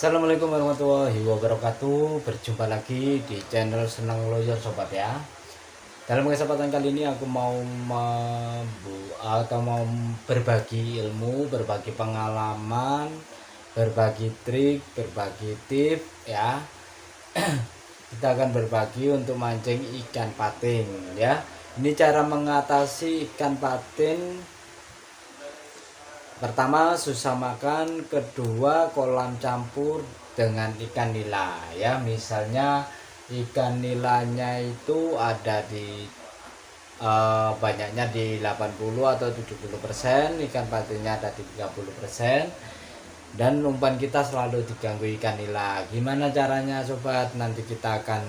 Assalamualaikum warahmatullahi wabarakatuh. Berjumpa lagi di channel Senang Loyor Sobat ya. Dalam kesempatan kali ini aku mau berbagi ilmu, berbagi pengalaman, berbagi trik, berbagi tips ya. Kita akan berbagi untuk mancing ikan patin ya. Ini cara mengatasi ikan patin. Pertama, susah makan. Kedua, kolam campur dengan ikan nila ya. Misalnya ikan nilanya itu ada di banyaknya di 80 atau 70%, ikan patinnya ada di 30%, dan umpan kita selalu diganggu ikan nila. Gimana caranya sobat? Nanti kita akan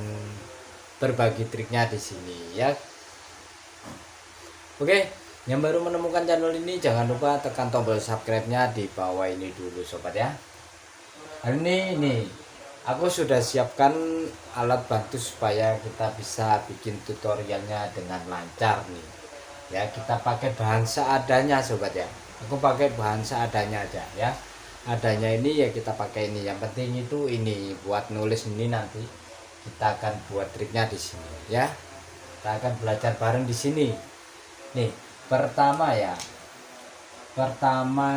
berbagi triknya di sini ya. Oke, yang baru menemukan channel ini jangan lupa tekan tombol subscribe-nya di bawah ini dulu sobat ya. Hari ini aku sudah siapkan alat bantu supaya kita bisa bikin tutorialnya dengan lancar nih. Ya, kita pakai bahan seadanya sobat ya. Aku pakai bahan seadanya aja ya. Adanya ini ya kita pakai ini. Yang penting itu ini buat nulis ini nanti kita akan buat triknya di sini ya. Kita akan belajar bareng di sini. Nih, pertama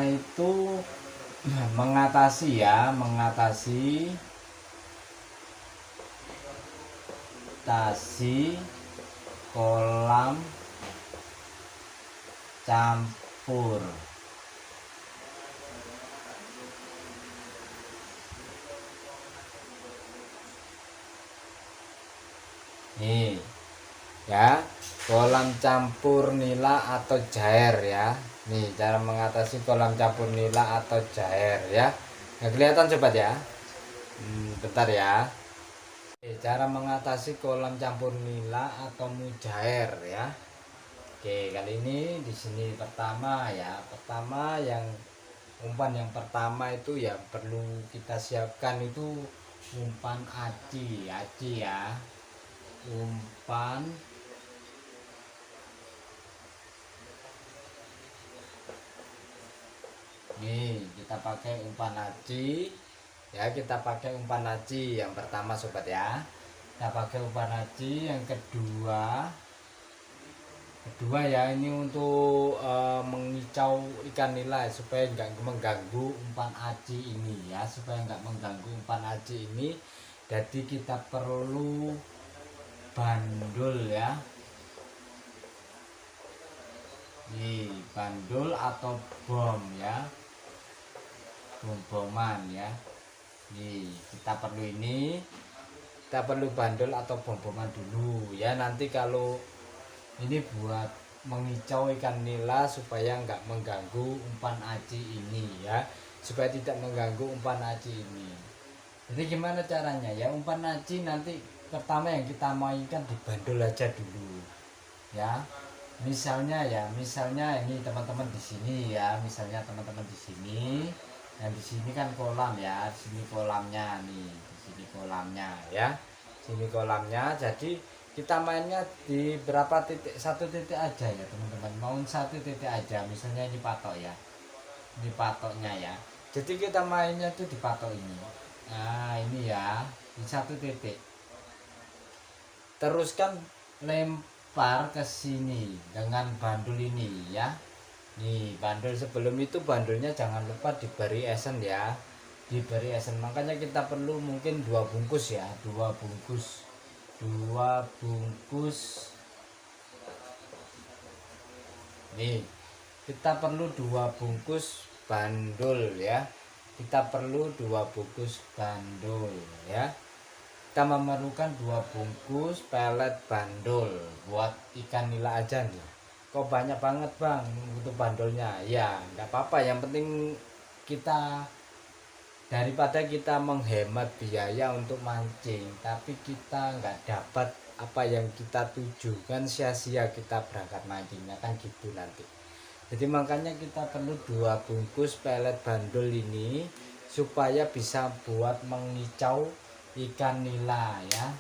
itu mengatasi kolam campur. Nih ya, kolam campur nila atau jair ya. Nih cara mengatasi kolam campur nila atau jair ya. Nggak kelihatan sobat ya. Bentar ya. Cara mengatasi kolam campur nila atau mujair ya. Oke, kali ini di sini pertama yang umpan yang pertama itu ya perlu kita siapkan itu umpan aci ya. Umpan nih kita pakai umpan aci ya, kita pakai umpan aci yang pertama sobat ya. Kita pakai umpan aci. Yang kedua ya, ini untuk mengicau ikan nila supaya nggak mengganggu umpan aci ini ya, supaya nggak mengganggu umpan aci ini. Jadi kita perlu bandul ya. Nih bandul atau bom ya, boman ya. Nih kita perlu bandul atau bom-boman dulu ya. Nanti kalau ini buat mengicau ikan nila supaya nggak mengganggu umpan aci ini ya, supaya tidak mengganggu umpan aci ini. Jadi gimana caranya ya? Umpan aci nanti pertama yang kita mainkan di bandul aja dulu ya. Misalnya ini teman-teman di sini ya, misalnya teman-teman di sini. Nah di sini kan kolam ya, di sini kolamnya nih, di sini kolamnya ya, sini kolamnya. Jadi kita mainnya di berapa titik? Satu titik aja ya teman-teman. Mau satu titik aja, misalnya ini patok ya, ini patoknya ya. Jadi kita mainnya tuh di patok ini. Nah ini ya, di satu titik. Teruskan lempar ke sini dengan bandul ini ya. Nih bandul, sebelum itu bandulnya jangan lupa diberi esen ya, diberi esen. Makanya kita perlu mungkin 2 bungkus ya, 2 bungkus nih. Kita perlu 2 bungkus bandul ya, kita perlu 2 bungkus bandul ya. Kita memerlukan 2 bungkus pelet bandul buat ikan nila aja nih. Kok banyak banget bang untuk bandulnya? Ya nggak apa-apa, yang penting kita, daripada kita menghemat biaya untuk mancing tapi kita nggak dapat apa yang kita tuju, kan sia-sia kita berangkat mancingnya kan gitu nanti. Jadi makanya kita perlu 2 bungkus pelet bandul ini supaya bisa buat mengicau ikan nila ya.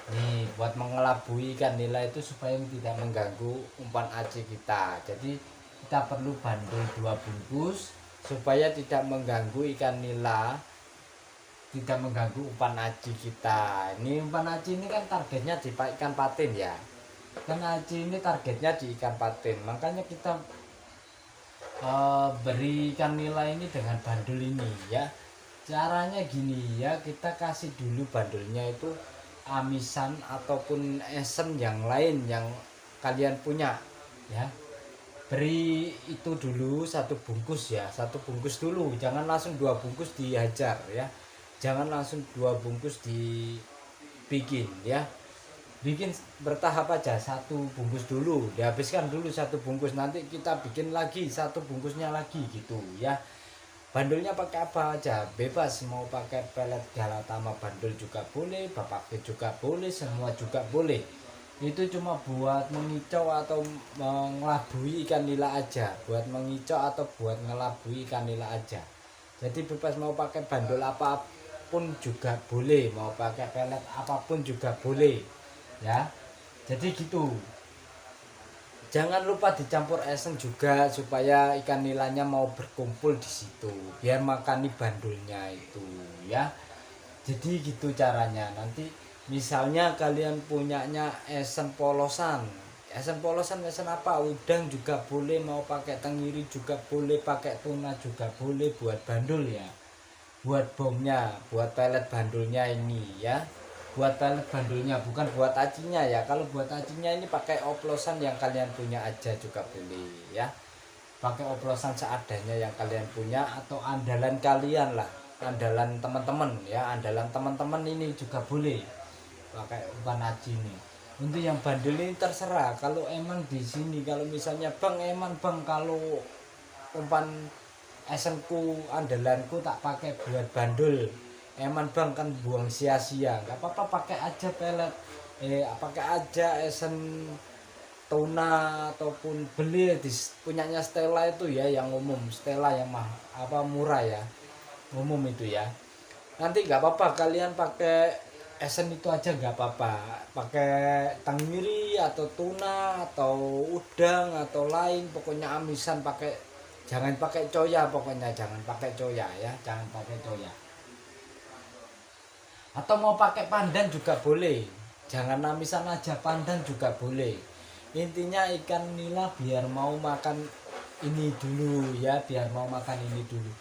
Nih buat mengelabui ikan nila itu supaya tidak mengganggu umpan aci kita. Jadi kita perlu bandul 2 bungkus supaya tidak mengganggu ikan nila tidak mengganggu umpan aci kita. Ini umpan aci ini kan targetnya di ikan patin ya, kan aci ini targetnya di ikan patin, makanya kita berikan nilai ini dengan bandul ini ya. Caranya gini ya, kita kasih dulu bandulnya itu amisan ataupun esen yang lain yang kalian punya ya. Beri itu dulu satu bungkus ya, satu bungkus dulu, jangan langsung 2 bungkus dihajar ya, jangan langsung 2 bungkus dibikin ya, bikin bertahap aja, satu bungkus dulu dihabiskan dulu satu bungkus, nanti kita bikin lagi satu bungkusnya lagi gitu ya. Bandulnya pakai apa aja bebas, mau pakai pelet Galatama bandul juga boleh, bapak juga boleh, semua juga boleh. Itu cuma buat mengicau atau mengelabui ikan nila aja, buat mengicau atau buat ngelabui ikan nila aja. Jadi bebas, mau pakai bandul apapun juga boleh, mau pakai pelet apapun juga boleh ya. Jadi gitu, jangan lupa dicampur esen juga supaya ikan nilanya mau berkumpul di situ biar makani bandulnya itu ya. Jadi gitu caranya. Nanti misalnya kalian punyanya esen polosan, esen apa, udang juga boleh, mau pakai tenggiri juga boleh, pakai tuna juga boleh buat bandul ya, buat bomnya, buat pelet bandulnya ini ya, buat pelet bandulnya, bukan buat acinya ya. Kalau buat acinya ini pakai oplosan yang kalian punya aja juga boleh ya, pakai oplosan seadanya yang kalian punya atau andalan kalian lah, andalan teman-teman ya, andalan teman-teman ini juga boleh pakai umpan aci ini. Untuk yang bandul ini terserah, kalau emang di sini kalau misalnya bang kalau umpan esenku andalanku tak pakai buat bandul, bang kan buang sia-sia, nggak apa-apa, pakai aja pelet, pakai aja esen tuna ataupun beli di punyanya Stella itu ya, yang umum Stella yang murah ya, umum itu ya. Nanti nggak apa-apa kalian pakai esen itu aja, nggak apa-apa, pakai tenggiri atau tuna atau udang atau lain, pokoknya amisan, pakai, jangan pakai coya, pokoknya jangan pakai coya ya, jangan pakai coya. Atau mau pakai pandan juga boleh, jangan amisan aja, pandan juga boleh. Intinya ikan nila biar mau makan ini dulu ya, biar mau makan ini dulu.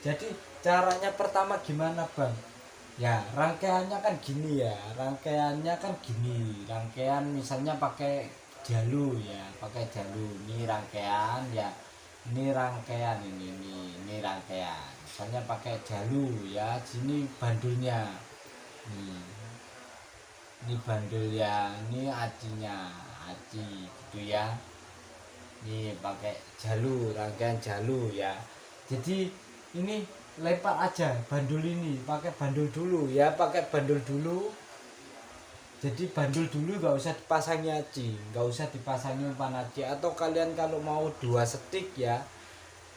Jadi caranya pertama gimana bang? Ya rangkaiannya kan gini ya, rangkaian misalnya pakai jalu ya, pakai jalu, ini rangkaian ya, ini rangkaian, ini rangkaian, misalnya pakai jalu ya, sini bandulnya, ini bandul ya, ini acinya, aci gitu ya, ini pakai jalu, rangkaian jalu ya. Jadi ini lempar aja bandul ini, pakai bandul dulu ya, pakai bandul dulu. Jadi bandul dulu, nggak usah dipasangi aci, nggak usah dipasangi umpan aci. Atau kalian kalau mau 2 stik ya,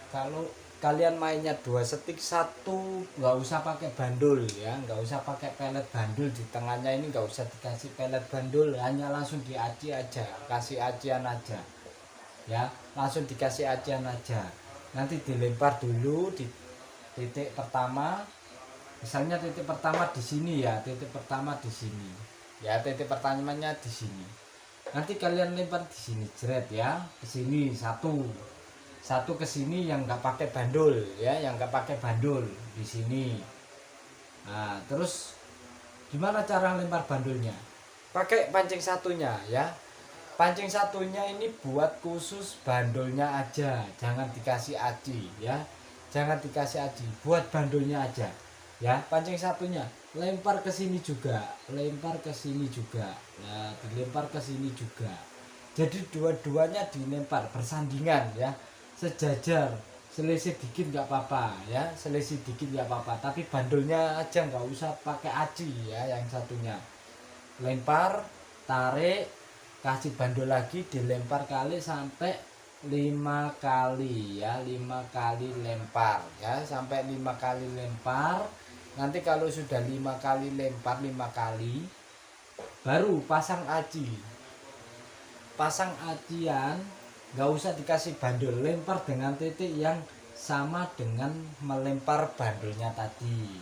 kalau kalian mainnya 2 stik, satu nggak usah pakai bandul ya, nggak usah pakai pelet bandul di tengahnya ini, nggak usah dikasih pelet bandul, hanya langsung diaci aja, kasih acian aja ya, langsung dikasih acian aja. Nanti dilempar dulu di titik pertama, misalnya titik pertama di sini ya, titik pertama di sini ya, titik pertamanya di sini. Nanti kalian lempar di sini, jeret ya, ke sini satu ke sini yang nggak pakai bandul ya, yang nggak pakai bandul di sini. Nah terus gimana cara lempar bandulnya? Pakai pancing satunya ya, pancing satunya ini buat khusus bandulnya aja, jangan dikasih aci ya, jangan dikasih aci, buat bandulnya aja ya. Pancing satunya lempar ke sini juga, lempar ke sini juga, nah dilempar ke sini juga. Jadi dua-duanya dilempar bersandingan ya, sejajar, selisih dikit nggak apa-apa ya, selisih dikit nggak apa-apa, tapi bandulnya aja nggak usah pakai aci ya. Yang satunya lempar, tarik, kasih bandul lagi, dilempar kali sampai 5 kali ya, 5 kali lempar ya, sampai 5 kali lempar. Nanti kalau sudah 5 kali lempar, 5 kali baru pasang aci, pasang acian, nggak usah dikasih bandul, lempar dengan titik yang sama dengan melempar bandulnya tadi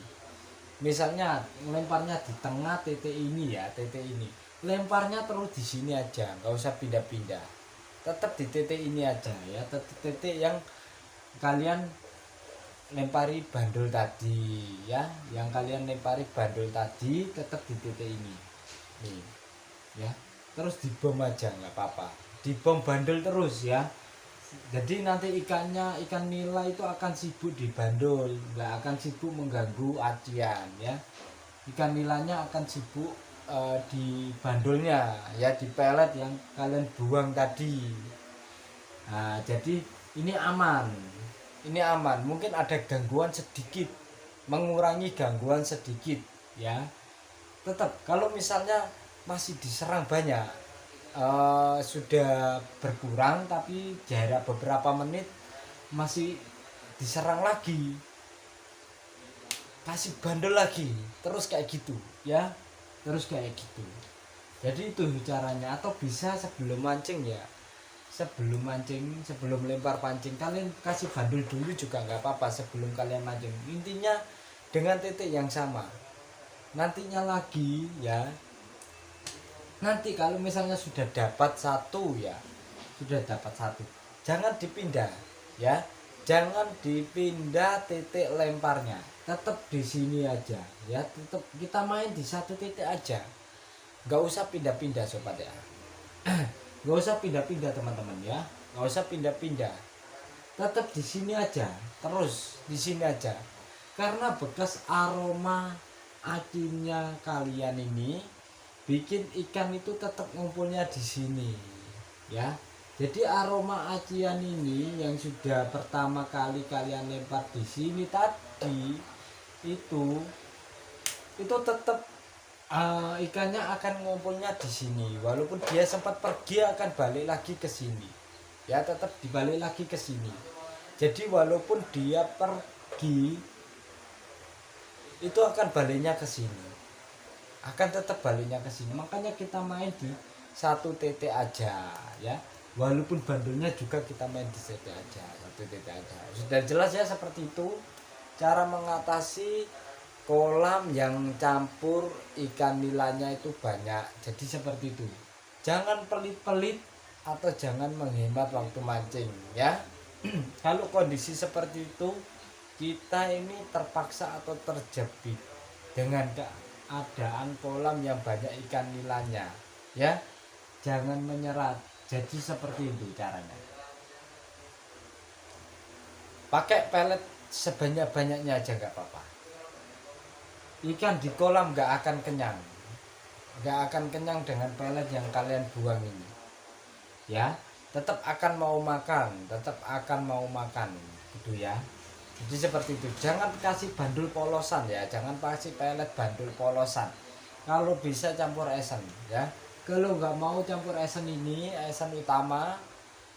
misalnya lemparnya di tengah titik ini ya, titik ini lemparnya terus di sini aja, nggak usah pindah-pindah, tetap di titik ini aja ya, titik yang kalian lempari bandul tadi ya, yang kalian lempari bandul tadi tetap di titik ini nih ya, terus dibom aja nggak apa-apa, dibom bandul terus ya. Jadi nanti ikannya, ikan nila itu akan sibuk di bandul, nggak akan sibuk mengganggu acian ya. Ikan nilanya akan sibuk di bandulnya ya, di pelet yang kalian buang tadi. Nah, jadi ini aman, ini aman. Mungkin ada gangguan sedikit, mengurangi gangguan sedikit ya. Tetap kalau misalnya masih diserang banyak, sudah berkurang tapi jarak beberapa menit masih diserang lagi, kasih bandel lagi terus kayak gitu ya, terus kayak gitu. Jadi itu caranya. Atau bisa sebelum mancing ya, sebelum mancing, sebelum lempar pancing kalian kasih bandel dulu juga nggak apa-apa sebelum kalian mancing. Intinya dengan titik yang sama. Nantinya lagi ya, nanti kalau misalnya sudah dapat satu ya, sudah dapat satu, jangan dipindah ya, jangan dipindah titik lemparnya, tetap di sini aja ya, tetap kita main di satu titik aja, nggak usah pindah-pindah sobat ya. Nggak usah pindah-pindah teman-teman ya, nggak usah pindah-pindah, tetap di sini aja, terus di sini aja, karena bekas aroma acinnya kalian ini bikin ikan itu tetap ngumpulnya di sini ya. Jadi aroma acian ini yang sudah pertama kali kalian lempar di sini tadi itu tetap ikannya akan ngumpulnya di sini, walaupun dia sempat pergi akan balik lagi ke sini ya, tetap dibalik lagi ke sini. Jadi walaupun dia pergi itu akan baliknya ke sini, akan tetap baliknya ke sini. Makanya kita main di satu titik aja ya, walaupun bandulnya juga kita main di titik aja, satu titik aja. Sudah jelas ya, seperti itu cara mengatasi kolam yang campur ikan nilanya itu banyak. Jadi seperti itu, jangan pelit-pelit atau jangan menghemat waktu mancing ya. Kalau kondisi seperti itu kita ini terpaksa atau terjepit dengan keadaan kolam yang banyak ikan nilanya ya, jangan menyerah. Jadi seperti itu caranya, pakai pelet sebanyak-banyaknya aja nggak apa-apa. Ikan di kolam nggak akan kenyang, nggak akan kenyang dengan pelet yang kalian buang ini ya, tetap akan mau makan, tetap akan mau makan gitu ya. Jadi seperti itu, jangan kasih bandul polosan ya, jangan kasih pelet bandul polosan. Kalau bisa campur esen ya, kalau nggak mau campur esen ini, esen utama,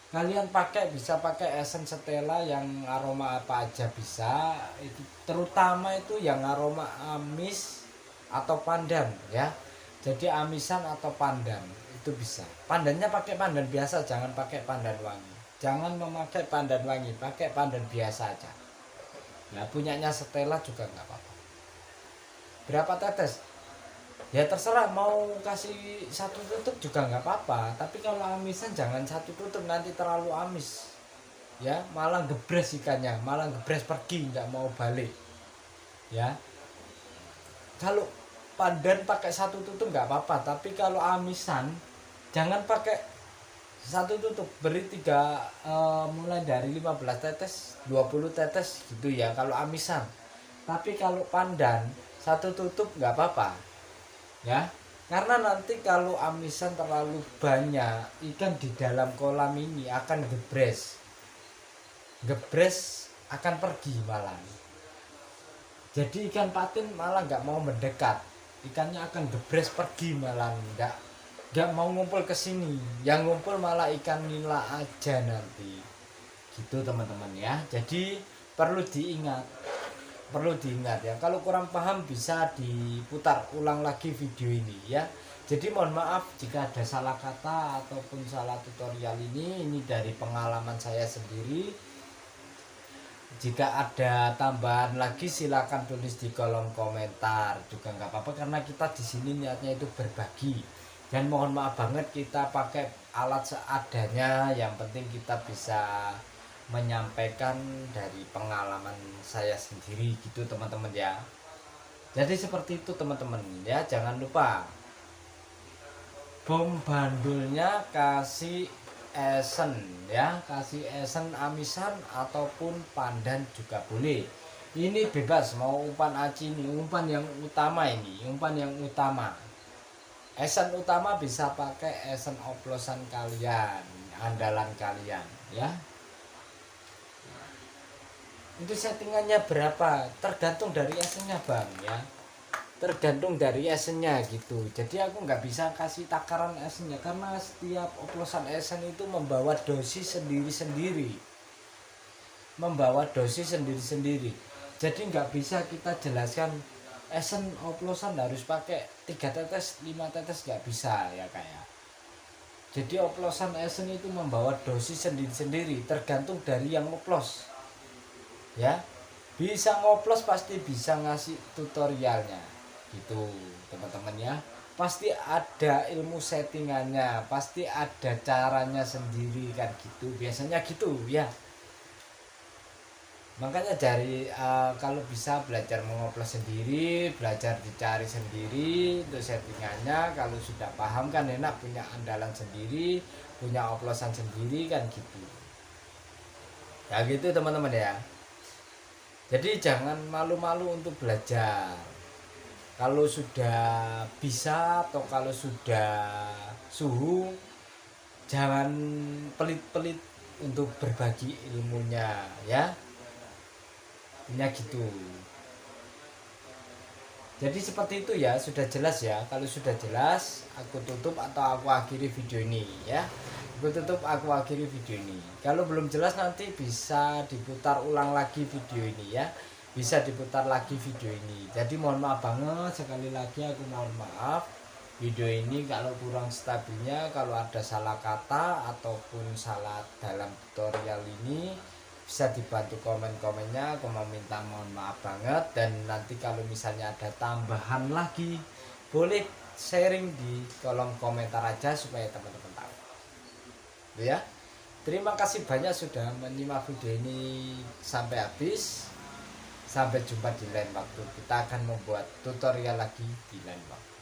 kalian pakai, bisa pakai esen Stella yang aroma apa aja bisa, itu terutama itu yang aroma amis atau pandan ya. Jadi amisan atau pandan itu bisa. Pandannya pakai pandan biasa, jangan pakai pandan wangi, jangan memakai pandan wangi, pakai pandan biasa aja. Nah punyanya Stella juga nggak apa-apa. Berapa tetes? Ya terserah, mau kasih satu tutup juga nggak apa-apa. Tapi kalau amisan jangan satu tutup, nanti terlalu amis ya, malah gebres ikannya, malah gebres pergi, nggak mau balik ya. Kalau pandan pakai satu tutup nggak apa-apa, tapi kalau amisan jangan pakai satu tutup, beri mulai dari 15 tetes 20 tetes gitu ya kalau amisan. Tapi kalau pandan satu tutup nggak apa-apa ya, karena nanti kalau amisan terlalu banyak ikan di dalam kolam ini akan gebres akan pergi malah. Jadi ikan patin malah nggak mau mendekat, ikannya akan gebres pergi malah, nggak mau ngumpul ke sini, yang ngumpul malah ikan nila aja nanti gitu teman-teman ya. Jadi perlu diingat ya, kalau kurang paham bisa diputar ulang lagi video ini ya. Jadi mohon maaf jika ada salah kata ataupun salah tutorial ini dari pengalaman saya sendiri. Jika ada tambahan lagi silakan tulis di kolom komentar juga nggak apa-apa, karena kita di sini niatnya itu berbagi. Dan mohon maaf banget kita pakai alat seadanya, yang penting kita bisa menyampaikan dari pengalaman saya sendiri gitu teman-teman ya. Jadi seperti itu teman-teman ya, jangan lupa bom bandulnya kasih esen ya, kasih esen amisan ataupun pandan juga boleh. Ini bebas mau umpan aci, ini umpan yang utama, ini umpan yang utama. Esen utama bisa pakai esen oplosan kalian, andalan kalian ya. Itu settingannya berapa tergantung dari esennya bang ya, tergantung dari esennya gitu. Jadi aku nggak bisa kasih takaran esennya karena setiap oplosan esen itu membawa dosis sendiri-sendiri, jadi nggak bisa kita jelaskan esen oplosan harus pakai 3 tetes 5 tetes, nggak bisa ya kayak. Jadi oplosan esen itu membawa dosis sendiri-sendiri tergantung dari yang oplos ya. Bisa ngoplos pasti bisa ngasih tutorialnya gitu teman-teman ya. Pasti ada ilmu settingannya, pasti ada caranya sendiri kan gitu, biasanya gitu ya. Makanya dari kalau bisa belajar mengoplos sendiri, belajar dicari sendiri untuk settingannya. Kalau sudah paham kan enak, punya andalan sendiri, punya oplosan sendiri kan gitu ya, gitu teman-teman ya. Jadi jangan malu-malu untuk belajar. Kalau sudah bisa atau kalau sudah suhu, jangan pelit-pelit untuk berbagi ilmunya ya. Ini gitu. Jadi seperti itu ya, sudah jelas ya. Kalau sudah jelas, aku tutup atau aku akhiri video ini ya. Aku akhiri video ini. Kalau belum jelas nanti bisa diputar ulang lagi video ini ya. Bisa diputar lagi video ini. Jadi mohon maaf banget, sekali lagi aku mohon maaf. Video ini kalau kurang stabilnya, kalau ada salah kata ataupun salah dalam tutorial ini, bisa dibantu komen-komennya. Aku meminta mohon maaf banget. Dan nanti kalau misalnya ada tambahan lagi, boleh sharing di kolom komentar aja supaya teman-teman tahu ya. Terima kasih banyak sudah menyimak video ini sampai habis. Sampai jumpa di lain waktu. Kita akan membuat tutorial lagi di lain waktu.